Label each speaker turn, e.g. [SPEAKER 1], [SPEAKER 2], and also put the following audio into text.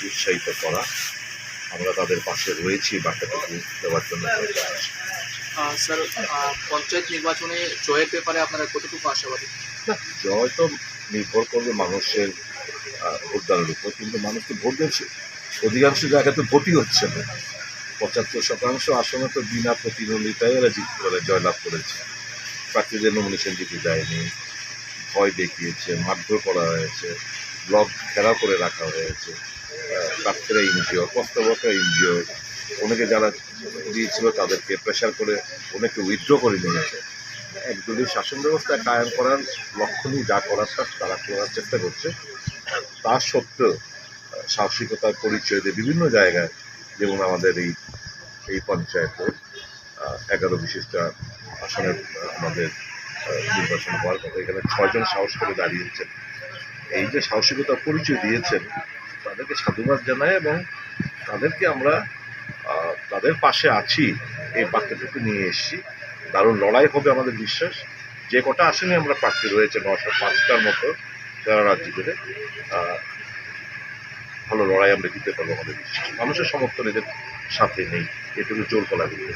[SPEAKER 1] উৎসাহিত করা। আমরা তাদের পাশে রয়েছি বার্তাটুকু দেওয়ার জন্য।
[SPEAKER 2] স্যার, পঞ্চায়েত নির্বাচনে জয়ের ব্যাপারে আপনারা কতটুকু আশাবাদী?
[SPEAKER 1] না, জয় তো নির্ভর করবে মানুষের ভোটদানের উপর, কিন্তু মানুষ তো ভোট দিচ্ছে, অধিকাংশ জায়গায় তো ভোটই হচ্ছে না। ৭৫% আসনে তো বিনা প্রতিদ্বন্দ্বিতায় এরা জয়লাভ করেছে। প্রার্থীদের নমিনেশন দিতে দেয়নি, ভয় দেখিয়েছে, মারধর করা হয়েছে, ব্লক ঘেরাও করে রাখা হয়েছে। প্রার্থীরা ইনজিওর, প্রস্তাবকরা ইনজিওর, অনেকে যারা দিয়েছিল তাদেরকে প্রেশার করে অনেকে উইথড্র করে নিয়েছে। একদলীয় শাসন ব্যবস্থা কায়েম করার লক্ষ্য নিয়ে যা করার তারা করার চেষ্টা করছে। তা সত্ত্বেও সাহসিকতার পরিচয় দিয়ে বিভিন্ন জায়গায়, যেমন আমাদের এই পঞ্চায়েতে 11 বিশিষ্ট আসনের আমাদের নির্বাচন হওয়ার কথা, এখানে 6 জন সাহস করে দাঁড়িয়েছেন। এই যে সাহসিকতার পরিচয় দিয়েছেন তাদেরকে সাধুবাদ জানাই, এবং তাদেরকে আমরা তাদের পাশে আছি এই বার্তাটুকু নিয়ে এসেছি। দারুণ লড়াই হবে আমাদের বিশ্বাস। যে কটা আসনে আমরা প্রার্থী রয়েছে 905টার মতো সারা রাজ্য জুড়ে, ভালো লড়াই আমরা দিতে পারবো আমাদের বিশ্বাস। মানুষের সমর্থন এদের সাথে নেই, এটুকু জোর করা দিতে।